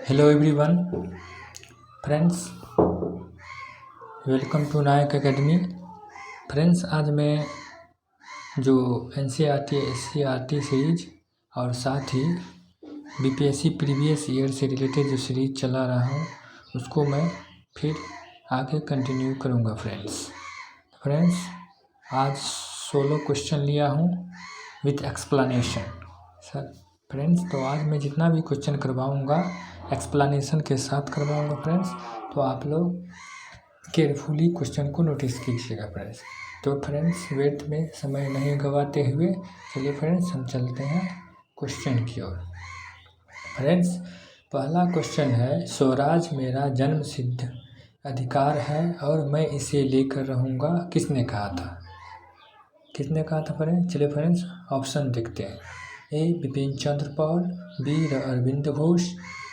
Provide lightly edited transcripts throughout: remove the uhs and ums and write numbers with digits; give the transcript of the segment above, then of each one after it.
Hello everyone friends, welcome to Nayak academy. Friends, आज मैं जो NCERT SCERT सीरीज और साथ ही BPSC प्रीवियस ईयर से रिलेटेड जो सीरीज चला रहा हूँ उसको मैं फिर आगे कंटिन्यू करूँगा। फ्रेंड्स आज 16 क्वेश्चन लिया हूँ विथ एक्सप्लेनेशन। फ्रेंड्स, तो आज मैं जितना भी क्वेश्चन करवाऊँगा एक्सप्लेनेशन के साथ करवाऊँगा फ्रेंड्स, तो आप लोग केयरफुली क्वेश्चन को नोटिस कीजिएगा फ्रेंड्स। तो फ्रेंड्स वेट में समय नहीं गवाते हुए चलिए फ्रेंड्स हम चलते हैं क्वेश्चन की ओर। फ्रेंड्स पहला क्वेश्चन है, स्वराज मेरा जन्म सिद्ध अधिकार है और मैं इसे लेकर रहूँगा, किसने कहा था? किसने कहा था फ्रेंड्स? चलिए फ्रेंड्स ऑप्शन देखते हैं। ए बिपिन चंद्र पाल, बी अरविंद घोष,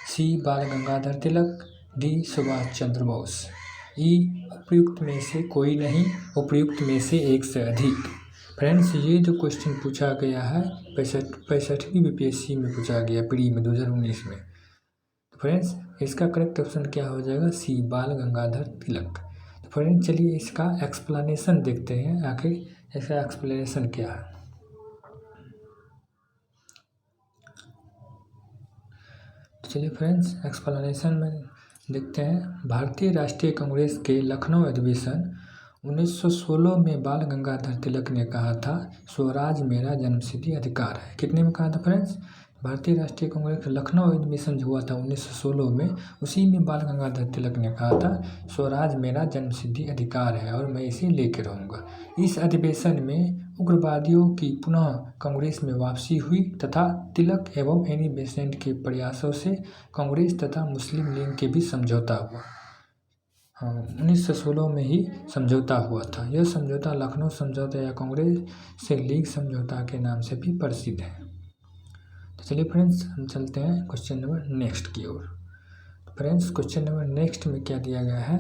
सी बाल गंगाधर तिलक, डी सुभाष चंद्र बोस। ई उपयुक्त में से कोई नहीं, उपयुक्त में से एक से अधिक। फ्रेंड्स ये जो क्वेश्चन पूछा गया है 65वीं BPSC में पूछा गया प्री में 2019 में। तो फ्रेंड्स इसका करेक्ट ऑप्शन क्या हो जाएगा? सी बाल गंगाधर तिलक। तो फ्रेंड्स चलिए इसका एक्सप्लेनेशन देखते हैं, आखिर इसका एक्सप्लेनेशन क्या है। चलिए फ्रेंड्स एक्सप्लेनेशन में देखते हैं। भारतीय राष्ट्रीय कांग्रेस के लखनऊ अधिवेशन 1916 में बाल गंगाधर तिलक ने कहा था, स्वराज मेरा जन्मसिद्ध अधिकार है। कितने में कहा था फ्रेंड्स? भारतीय राष्ट्रीय कांग्रेस का लखनऊ अधिवेशन जो हुआ था 1916 में, उसी में बाल गंगाधर तिलक ने कहा था, स्वराज मेरा जन्मसिद्ध अधिकार है और मैं इसे लेकर रहूँगा। इस अधिवेशन में उग्रवादियों की पुनः कांग्रेस में वापसी हुई तथा तिलक एवं एनी बेसेंट के प्रयासों से कांग्रेस तथा मुस्लिम लीग के बीच समझौता हुआ। 1916 में ही समझौता हुआ था। यह समझौता लखनऊ समझौता या कांग्रेस से लीग समझौता के नाम से भी प्रसिद्ध है। तो चलिए फ्रेंड्स हम चलते हैं क्वेश्चन नंबर नेक्स्ट की ओर। फ्रेंड्स क्वेश्चन नंबर नेक्स्ट में क्या दिया गया है?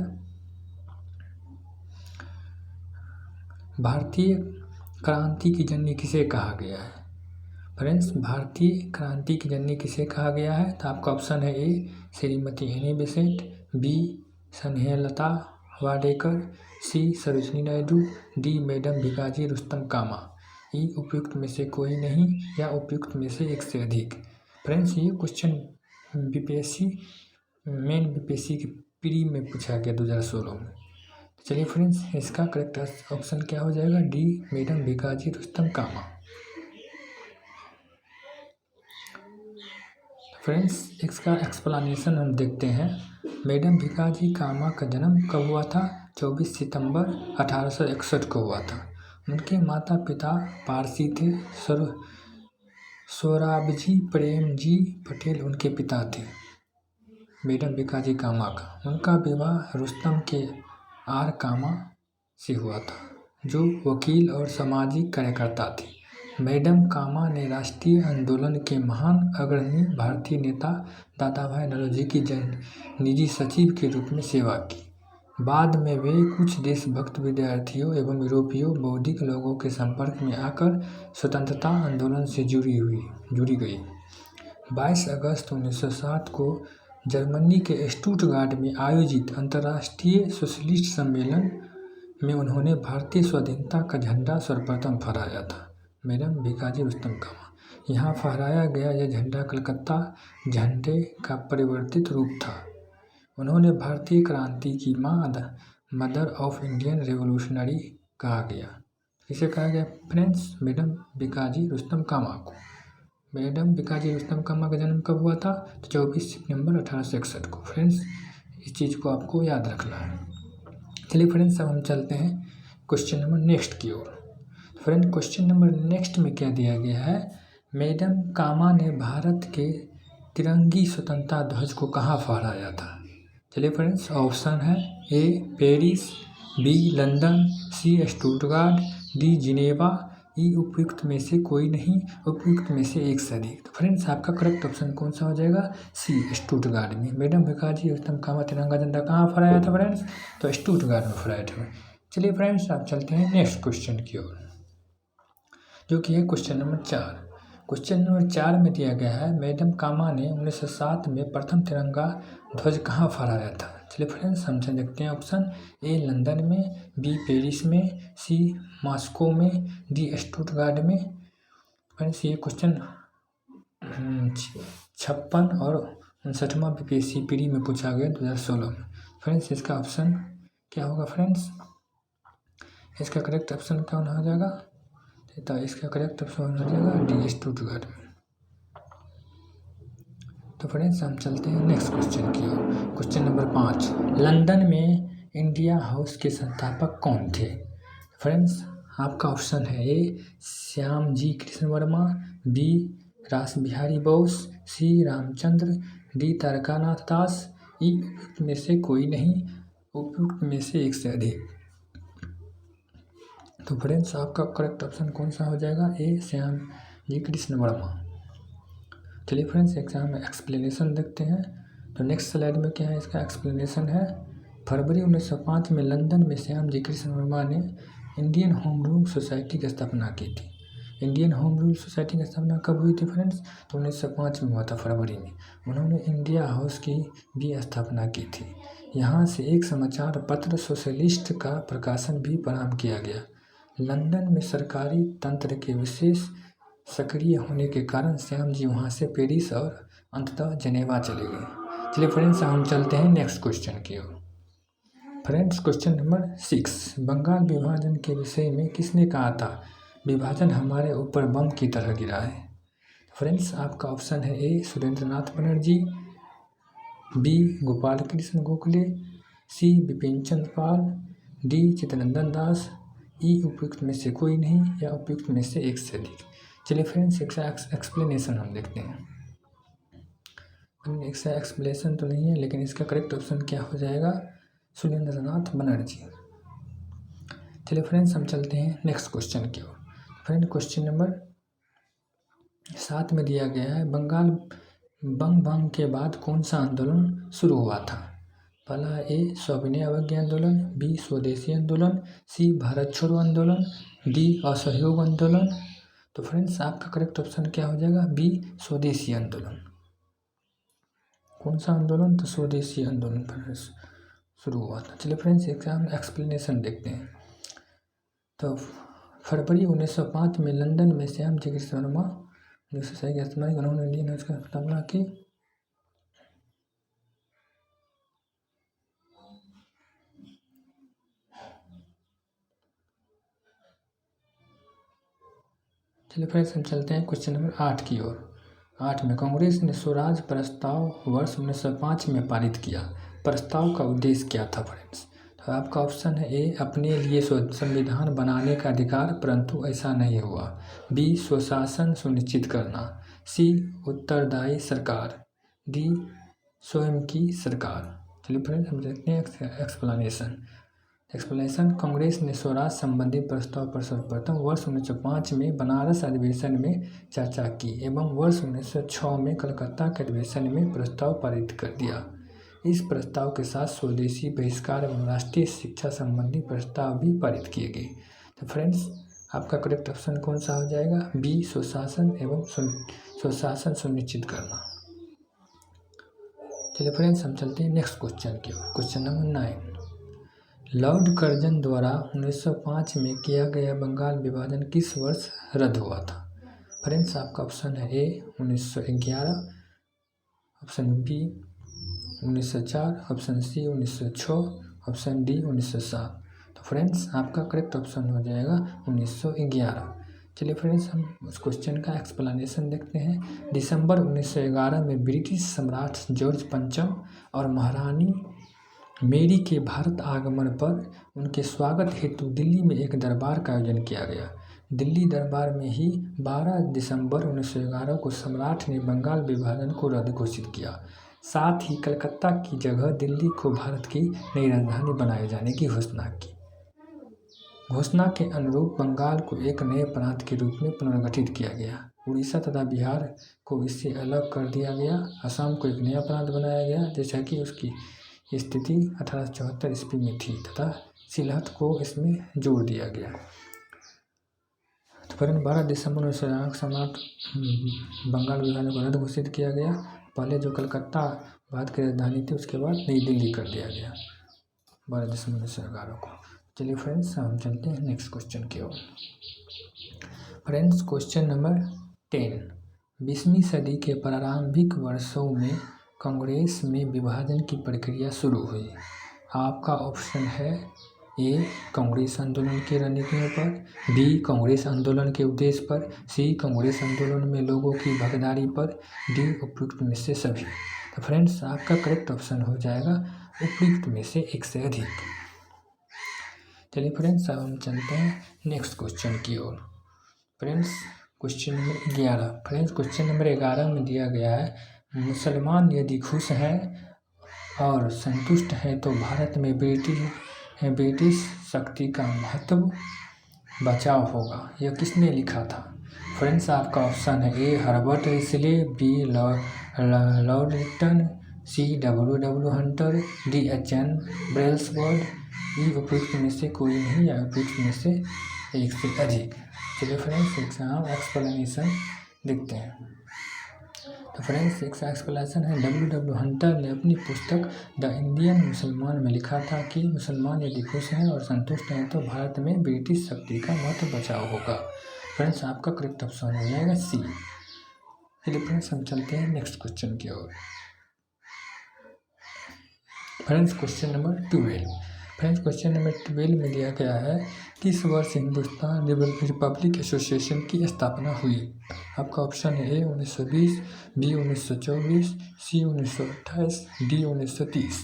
भारतीय क्रांति की जननी किसे कहा गया है? फ्रेंड्स भारतीय क्रांति की जननी किसे कहा गया है? तो आपका ऑप्शन है A Shrimati Annie Besant, B Snehlata Wadekar, C Sarojini Naidu, D madam Bhikaji Rustom Cama. E उपयुक्त में से कोई नहीं या उपयुक्त में से एक से अधिक। फ्रेंड्स ये क्वेश्चन मेन BPSC की प्री में पूछा गया 2016 में। चलिए फ्रेंड्स इसका करेक्ट ऑप्शन क्या हो जाएगा? डी मैडम भिकाजी रुस्तम कामा। फ्रेंड्स इसका एक्सप्लेनेशन हम देखते हैं। मैडम भिकाजी कामा का जन्म कब हुआ था? 24 सितंबर 1861 को हुआ था। उनके माता पिता पारसी थे। सोराबजी प्रेम जी पटेल उनके पिता थे, मैडम भिकाजी कामा का। उनका विवाह रुस्तम के आर कामा से हुआ था, जो वकील और सामाजिक कार्यकर्ता थे। मैडम कामा ने राष्ट्रीय आंदोलन के महान अग्रणी भारतीय नेता दादाभाई नौरोजी की निजी सचिव के रूप में सेवा की। बाद में वे कुछ देशभक्त विद्यार्थियों एवं यूरोपीय बौद्धिक लोगों के संपर्क में आकर स्वतंत्रता आंदोलन से जुड़ी गई। 22 अगस्त 1907 को जर्मनी के स्टुटगार्ट में आयोजित अंतर्राष्ट्रीय सोशलिस्ट सम्मेलन में उन्होंने भारतीय स्वाधीनता का झंडा सर्वप्रथम फहराया था। मैडम भिकाजी रुस्तम कामा। यहाँ फहराया गया यह झंडा कलकत्ता झंडे का परिवर्तित रूप था। उन्होंने भारतीय क्रांति की माँ मदर ऑफ इंडियन रेवोल्यूशनरी कहा गया। इसे कहा गया फ्रेंड्स मैडम भिकाजी रुस्तम कामा को। मैडम भिकाजी रुस्तम कामा का जन्म कब हुआ था? तो 24 सितंबर 1861 को। फ्रेंड्स इस चीज़ को आपको याद रखना है। चलिए फ्रेंड्स अब हम चलते हैं क्वेश्चन नंबर नेक्स्ट की ओर। फ्रेंड क्वेश्चन नंबर नेक्स्ट में क्या दिया गया है? मैडम कामा ने भारत के तिरंगी स्वतंत्रता ध्वज को कहाँ फहराया था? चलिए फ्रेंड्स ऑप्शन है ए पेरिस, बी लंदन, सी स्टुटगार्ट, डी जिनेवा। ई उपयुक्त में से कोई नहीं, उपयुक्त में से एक से अधिक। तो फ्रेंड्स आपका करेक्ट ऑप्शन कौन सा हो जाएगा? सी स्टुटगार्ट में। मैडम भिकाजी रुस्तम कामा तिरंगा झंडा कहाँ फहराया था फ्रेंड्स? तो स्टुटगार्ट में फहराया था। चलिए फ्रेंड्स आप चलते हैं नेक्स्ट क्वेश्चन की ओर, जो कि है क्वेश्चन नंबर 4। क्वेश्चन नंबर 4 में दिया गया है, मैडम कामा ने 1907 में प्रथम तिरंगा ध्वज कहाँ फहराया था। चलिए फ्रेंड्स हम देखते हैं ऑप्शन ए लंदन में, बी पेरिस में, सी मॉस्को में, डी स्टुटगार्ट में। फ्रेंड्स ये क्वेश्चन 56 और 59वां बीपीएससी पीडी में पूछा गया 2016 में। फ्रेंड्स इसका ऑप्शन क्या होगा फ्रेंड्स, इसका करेक्ट ऑप्शन कौन हो जाएगा, तो इसका करेक्ट ऑप्शन हो जाएगा डी स्टुटगार्ट में। तो फ्रेंड्स हम चलते हैं नेक्स्ट क्वेश्चन की ओर। क्वेश्चन नंबर 5, लंदन में इंडिया हाउस के संस्थापक कौन थे। फ्रेंड्स आपका ऑप्शन है ए श्याम जी कृष्ण वर्मा, बी रासबिहारी बोस, सी रामचंद्र, डी तारकानाथ दास, ई उपयुक्त में से कोई नहीं, उपयुक्त में से एक से अधिक। तो फ्रेंड्स आपका करेक्ट ऑप्शन कौन सा हो जाएगा, ए श्याम जी कृष्ण वर्मा। चलिए फ्रेंड्स एग्जाम में एक्सप्लेनेशन देखते हैं। तो नेक्स्ट स्लाइड में क्या है, इसका एक्सप्लेनेशन है। फरवरी 1905 में लंदन में श्याम जी कृष्ण वर्मा ने इंडियन होम रूल सोसाइटी की स्थापना की थी। इंडियन होम रूल सोसाइटी की स्थापना कब हुई थी फ्रेंड्स, तो 1905 में हुआ था फरवरी में। उन्होंने इंडिया हाउस की भी स्थापना की थी। यहाँ से एक समाचार पत्र सोशलिस्ट का प्रकाशन भी प्रारंभ किया गया। लंदन में सरकारी तंत्र के विशेष सक्रिय होने के कारण श्याम जी वहाँ से पेरिस और अंततः जेनेवा चले गए। चलिए फ्रेंड्स हम चलते हैं नेक्स्ट क्वेश्चन की ओर। फ्रेंड्स क्वेश्चन नंबर 6, बंगाल विभाजन के विषय में किसने कहा था, विभाजन हमारे ऊपर बम की तरह गिरा है। फ्रेंड्स आपका ऑप्शन है ए सुरेंद्रनाथ बनर्जी, बी गोपाल कृष्ण गोखले, सी बिपिन चंद्र पाल, डी चित्तरंजन दास, ई उपयुक्त में से कोई नहीं या उपयुक्त में से एक से अधिक। चलिए फ्रेंड्स एक्सप्लेनेशन हम देखते हैं। इसका एक्सप्लेनेशन तो नहीं है, लेकिन इसका करेक्ट ऑप्शन क्या हो जाएगा, सुरेंद्रनाथ बनर्जी। चलिए फ्रेंड्स हम चलते हैं नेक्स्ट क्वेश्चन की ओर। फ्रेंड क्वेश्चन नंबर 7 में दिया गया है, बंगाल बंग भंग के बाद कौन सा आंदोलन शुरू हुआ था। पहला ए सविनय अवज्ञा आंदोलन, बी स्वदेशी आंदोलन, सी भारत छोड़ो आंदोलन, डी असहयोग आंदोलन। तो फ्रेंड्स आपका करेक्ट ऑप्शन क्या हो जाएगा, बी स्वदेशी आंदोलन। कौन सा आंदोलन, तो स्वदेशी आंदोलन फ्रेंड्स शुरू हुआ था। चलिए फ्रेंड्स एग्जाम एक्सप्लेनेशन देखते हैं। तो फरवरी 1905 में लंदन में श्याम जी कृष्ण वर्मा उन्होंने इंडियन हाउस की स्थापना की। चलिए फ्रेंड्स हम चलते हैं क्वेश्चन नंबर 8 की ओर। 8 में कांग्रेस ने स्वराज प्रस्ताव वर्ष 1905 में पारित किया। प्रस्ताव का उद्देश्य क्या था फ्रेंड्स, तो आपका ऑप्शन है ए अपने लिए संविधान बनाने का अधिकार, परंतु ऐसा नहीं हुआ, बी स्वशासन सुनिश्चित करना, सी उत्तरदायी सरकार, डी स्वयं की सरकार। चलिए फ्रेंड्स हम देखते हैं एक्सप्लेनेशन। कांग्रेस ने स्वराज संबंधी प्रस्ताव पर सर्वप्रथम वर्ष 1905 में बनारस अधिवेशन में चर्चा की एवं वर्ष 1906 में कलकत्ता के अधिवेशन में प्रस्ताव पारित कर दिया। इस प्रस्ताव के साथ स्वदेशी बहिष्कार एवं राष्ट्रीय शिक्षा संबंधी प्रस्ताव भी पारित किए गए। तो फ्रेंड्स आपका करेक्ट ऑप्शन कौन सा हो जाएगा, बी स्वशासन सुनिश्चित करना। चलिए फ्रेंड्स हम चलते हैं नेक्स्ट क्वेश्चन की ओर। क्वेश्चन नंबर 9, लॉर्ड कर्जन द्वारा 1905 में किया गया बंगाल विभाजन किस वर्ष रद्द हुआ था। फ्रेंड्स आपका ऑप्शन है A 1911, option B 1904, option C 1906, option D 1907। तो फ्रेंड्स आपका करेक्ट ऑप्शन हो जाएगा 1911। चलिए फ्रेंड्स हम उस क्वेश्चन का एक्सप्लेनेशन देखते हैं। दिसंबर 1911 में ब्रिटिश सम्राट जॉर्ज पंचम और महारानी मेरी के भारत आगमन पर उनके स्वागत हेतु दिल्ली में एक दरबार का आयोजन किया गया। दिल्ली दरबार में ही 12 दिसंबर 1911 को सम्राट ने बंगाल विभाजन को रद्द घोषित किया। साथ ही कलकत्ता की जगह दिल्ली को भारत की नई राजधानी बनाए जाने की घोषणा की। घोषणा के अनुरूप बंगाल को एक नए प्रांत के रूप में पुनर्गठित किया गया। उड़ीसा तथा बिहार को इससे अलग कर दिया गया। असम को एक नया प्रांत बनाया गया, जैसा कि उसकी स्थिति 1874 ईस्वी में थी, तथा सिलहट को इसमें जोड़ दिया गया। तो फ्रेंड 12 दिसंबर 1911 सम्राट बंगाल विभाजन को रद्द घोषित किया गया। पहले जो कलकत्ता भारत की राजधानी थी, उसके बाद नई दिल्ली कर दिया गया 12 दिसंबर 1911 को। चलिए फ्रेंड्स, हम चलते हैं नेक्स्ट क्वेश्चन की ओर। Friends, question number 10। 20वीं सदी के प्रारंभिक वर्षों में कांग्रेस में विभाजन की प्रक्रिया शुरू हुई। आपका ऑप्शन है ए कांग्रेस आंदोलन की रणनीतियों पर, बी कांग्रेस आंदोलन के उद्देश्य पर, सी कांग्रेस आंदोलन में लोगों की भागीदारी पर, डी उपयुक्त में से सभी। तो फ्रेंड्स, आपका करेक्ट ऑप्शन हो जाएगा उपयुक्त में से एक से अधिक। चलिए फ्रेंड्स, अब हम चलते हैं नेक्स्ट क्वेश्चन की ओर। Friends, question number 11। Friends, question number 11 में दिया गया है, मुसलमान यदि खुश हैं और संतुष्ट हैं तो भारत में ब्रिटिश शक्ति का महत्व बचाव होगा। यह किसने लिखा था? फ्रेंड्स, आपका ऑप्शन है A Herbert Risley, B lord Lytton, C W Hunter, D H N. Brailsford, E उपयुक्त में से कोई नहीं या उपयुक्त में से एक से अधिक। चलिए फ्रेंड्स, एग्जाम एक्सप्लेनेशन देखते हैं। तो फ्रेंड्स, एक एक्सप्लेनेशन है, डब्ल्यू हंटर ने अपनी पुस्तक द इंडियन मुसलमान में लिखा था कि मुसलमान यदि खुश हैं और संतुष्ट हैं तो भारत में ब्रिटिश शक्ति का महत्व बचाव होगा। फ्रेंड्स, आपका करेक्ट ऑप्शन हो जाएगा सी। चलिए फ्रेंड्स, हम चलते हैं नेक्स्ट क्वेश्चन की ओर। Friends, question number 12। Friends, question number 12 में दिया गया है, किस वर्ष हिंदुस्तान रिपब्लिक एसोसिएशन की स्थापना हुई? आपका ऑप्शन है ए 1920, बी 1924, सी 1928, डी 1930।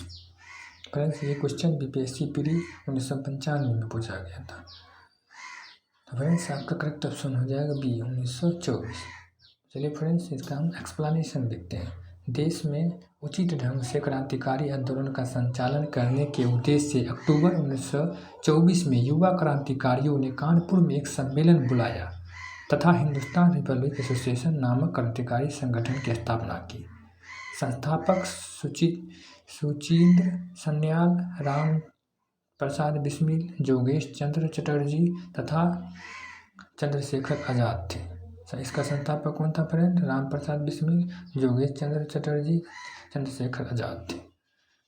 फ्रेंड्स, ये क्वेश्चन बीपीएससी प्री 1995 में पूछा गया था। तो फ्रेंड्स, आपका करेक्ट ऑप्शन हो जाएगा बी 1924। चलिए फ्रेंड्स, इसका हम एक्सप्लेनेशन देखते हैं। देश में उचित ढंग से क्रांतिकारी आंदोलन का संचालन करने के उद्देश्य से अक्टूबर 1924 में युवा क्रांतिकारियों ने कानपुर में एक सम्मेलन बुलाया तथा हिंदुस्तान रिपब्लिक एसोसिएशन नामक क्रांतिकारी संगठन की स्थापना की। संस्थापक सुचींद्र सन्याल, राम प्रसाद बिस्मिल, जोगेश चंद्र चटर्जी तथा चंद्रशेखर आज़ाद थे। इसका संस्थापक कौन था फ्रेंड? राम प्रसाद बिस्मिल, जोगेश चंद्र चटर्जी, चंद्रशेखर आज़ाद थे।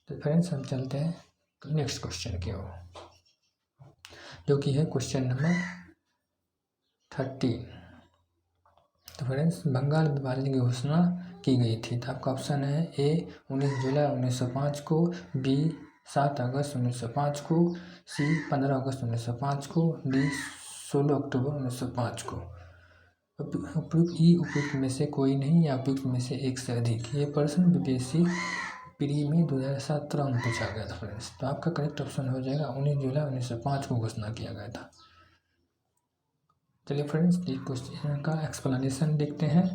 तो फ्रेंड्स, हम चलते हैं नेक्स्ट क्वेश्चन की ओर, जो कि है क्वेश्चन नंबर 13। तो फ्रेंड्स, बंगाल विभाजन की घोषणा की गई थी। तो आपका ऑप्शन है ए 19 जुलाई 1905 को, बी 7 अगस्त 1905 को, सी 15 अगस्त 1905 को, डी 16 अक्टूबर 1905 को। उपयुक्त में से कोई नहीं या उपयुक्त में से एक से अधिक। ये प्रश्न बीपीएससी प्री में 2017 में पूछा गया था फ्रेंड्स। तो आपका करेक्ट ऑप्शन हो जाएगा 19 जुलाई 1905 को घोषणा किया गया था। चलिए फ्रेंड्स, इस क्वेश्चन का एक्सप्लेनेशन देखते हैं।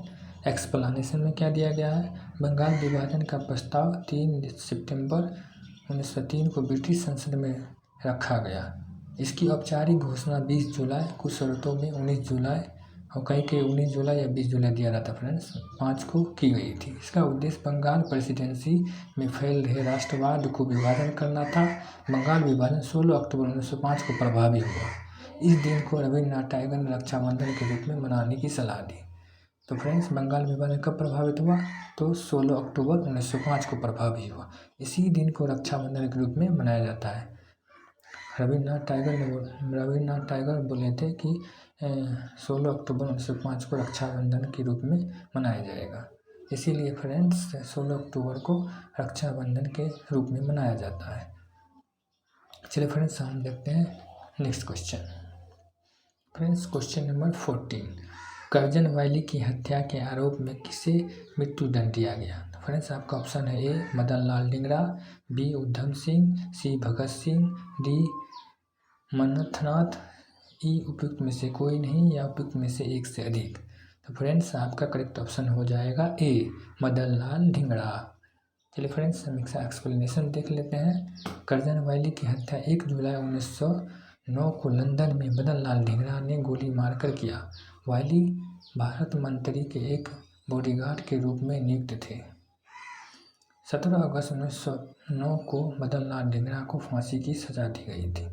एक्सप्लेनेशन में क्या दिया गया है, बंगाल विभाजन का प्रस्ताव 3 सितंबर 1903 को ब्रिटिश संसद में रखा गया। इसकी औपचारिक घोषणा 20 जुलाई, कुछ शर्तों में 19 जुलाई और कहीं के 19 जुलाई या 20 जुलाई दिया रहा था फ्रेंड्स, 5 को की गई थी। इसका उद्देश्य बंगाल प्रेसिडेंसी में फैल रहे राष्ट्रवाद को विभाजन करना था। बंगाल विभाजन 16 अक्टूबर 1905 को प्रभावी हुआ। इस दिन को रविन्द्रनाथ टैगोर ने रक्षाबंधन के रूप में मनाने की सलाह दी। तो फ्रेंड्स, बंगाल विभाजन कब प्रभावित हुआ? तो 16 अक्टूबर 1905 को प्रभावी हुआ। इसी दिन को रक्षाबंधन के रूप में मनाया जाता है। रविन्द्रनाथ टैगोर बोले थे कि 16 अक्टूबर 1905 को रक्षाबंधन के रूप में मनाया जाएगा। इसीलिए फ्रेंड्स 16 अक्टूबर को रक्षाबंधन के रूप में मनाया जाता है। चलिए फ्रेंड्स, हम देखते हैं next question. Friends, question number 14। Curzon Wyllie की हत्या के आरोप में किसे मृत्युदंड दिया गया? फ्रेंड्स, आपका ऑप्शन है ए मदन लाल ढींगरा, बी उधम सिंह, सी भगत सिंह, डी मन्मथनाथ, ई उपयुक्त में से कोई नहीं या उपयुक्त में से एक से अधिक। तो फ्रेंड्स, आपका करेक्ट ऑप्शन हो जाएगा ए मदन लाल ढींगरा। चलिए फ्रेंड्स, हम इसका एक्सप्लेनेशन देख लेते हैं। करजन वैली की हत्या 1 जुलाई 1909 को लंदन में मदन लाल ढींगरा ने गोली मारकर किया। वैली भारत मंत्री के एक बॉडीगार्ड के रूप में नियुक्त थे। 17 अगस्त 1909 को मदन लाल ढींगरा को फांसी की सजा दी गई थी।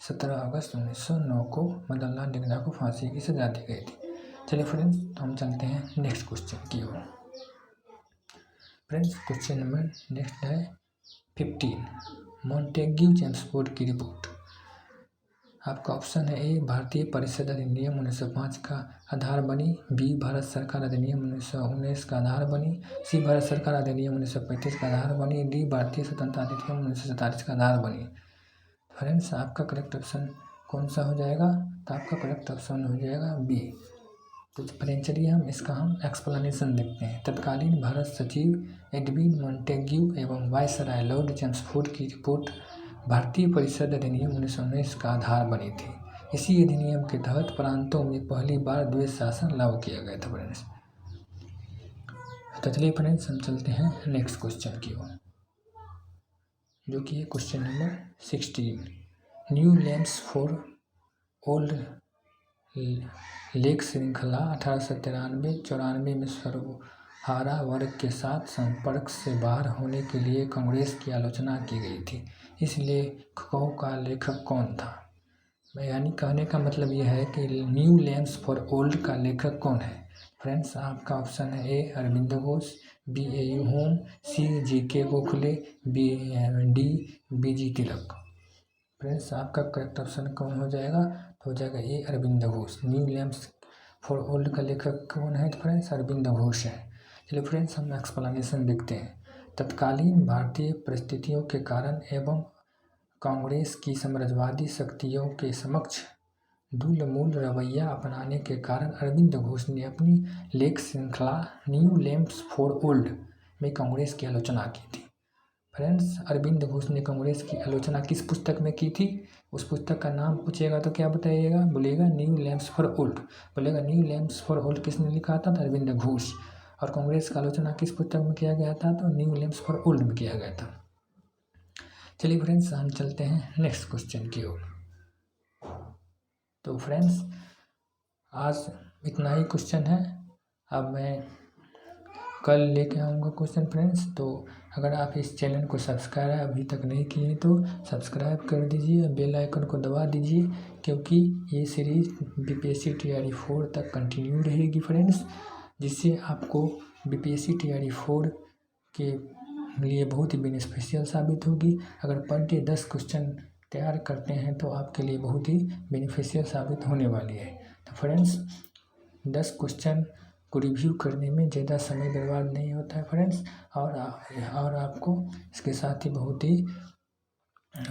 17 अगस्त 1909 को मदनलाल नेगरा को फांसी की सजा दी गई थी। चलिए फ्रेंड्स, तो हम चलते हैं नेक्स्ट क्वेश्चन की ओर। फ्रेंड्स, क्वेश्चन नंबर नेक्स्ट है 15, मॉन्टेग्यू चेम्सफोर्ड की रिपोर्ट। आपका ऑप्शन है ए, भारतीय परिषद अधिनियम 1905 का आधार बनी, बी, भारत सरकार अधिनियम 1919 का आधार बनी, सी, भारत सरकार अधिनियम 1935 का आधार बनी, डी, भारतीय स्वतंत्रता अधिनियम 1947 का आधार बनी। फ्रेंड्स, आपका करेक्ट ऑप्शन कौन सा हो जाएगा? तो आपका करेक्ट ऑप्शन हो जाएगा बी। तो फ्रेंड्स, चलिए हम इसका एक्सप्लेनेशन देखते हैं। तत्कालीन भारत सचिव एडविन मॉन्टेग्यू एवं वायसराय लॉर्ड चेम्सफोर्ड की रिपोर्ट भारतीय परिषद अधिनियम 1919 का आधार बनी थी। इसी अधिनियम के तहत प्रांतों में पहली बार द्वैत शासन लागू किया गया था फ्रेंड्स। तो चलिए फ्रेंड्स, हम चलते हैं नेक्स्ट क्वेश्चन की ओर, जो कि है question number 16, new lands for old lake श्रृंखला 1893-94 में सर्वहारा वर्ग के साथ संपर्क से बाहर होने के लिए कांग्रेस की आलोचना की गई थी। इस लेखकों का लेखक कौन था? यानी कहने का मतलब यह है कि न्यू लैंड्स फॉर ओल्ड का लेखक कौन है? फ्रेंड्स, आपका ऑप्शन है A, Aurobindo Ghosh, B, A O Hume, C, G K. Gokhale, D, B G. Tilak. Friends, आपका करेक्ट ऑप्शन कौन हो जाएगा? तो हो जाएगा A, Aurobindo Ghosh. New lands for old का लेखक कौन है? तो फ्रेंड्स, अरविंद घोष है। चलिए फ्रेंड्स, हम एक्सप्लेनेशन देखते हैं। तत्कालीन भारतीय परिस्थितियों के कारण एवं कांग्रेस की साम्राज्यवादी शक्तियों के समक्ष दूल-मूल रवैया अपनाने के कारण अरविंद घोष ने अपनी लेख श्रृंखला न्यू लैंड्स फॉर ओल्ड में कांग्रेस की आलोचना की थी। फ्रेंड्स, अरविंद घोष ने कांग्रेस की आलोचना किस पुस्तक में की थी? उस पुस्तक का नाम पूछेगा तो क्या बताइएगा? बोलेगा न्यू लैंड्स फॉर ओल्ड। बोलेगा न्यू लैंड्स फॉर ओल्ड किसने लिखा था? तो अरविंद घोष। और कांग्रेस का आलोचना किस पुस्तक में किया गया था? तो न्यू लैंड्स फॉर ओल्ड में किया गया था। चलिए फ्रेंड्स, हम चलते हैं नेक्स्ट क्वेश्चन की ओर। तो फ्रेंड्स, आज इतना ही क्वेश्चन है। अब मैं कल लेके आऊँगा क्वेश्चन फ्रेंड्स। तो अगर आप इस चैनल को सब्सक्राइब अभी तक नहीं किए तो सब्सक्राइब कर दीजिए, बेल आइकन को दबा दीजिए, क्योंकि ये सीरीज़ बीपीएससी तैयारी 4 तक कंटिन्यू रहेगी फ्रेंड्स, जिससे आपको बीपीएससी तैयारी 4 के लिए बहुत ही बेनिफिशियल साबित होगी। अगर पर डे 10 क्वेश्चन तैयार करते हैं तो आपके लिए बहुत ही बेनिफिशियल साबित होने वाली है। तो फ्रेंड्स, 10 क्वेश्चन को रिव्यू करने में ज़्यादा समय बर्बाद नहीं होता है फ्रेंड्स, और आपको इसके साथ ही बहुत ही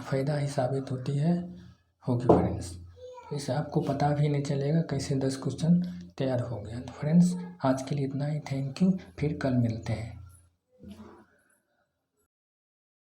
फ़ायदा ही साबित होगी फ्रेंड्स। इससे आपको पता भी नहीं चलेगा कैसे 10 क्वेश्चन तैयार हो गया। तो फ्रेंड्स, आज के लिए इतना ही। Thank you. फिर कल मिलते हैं।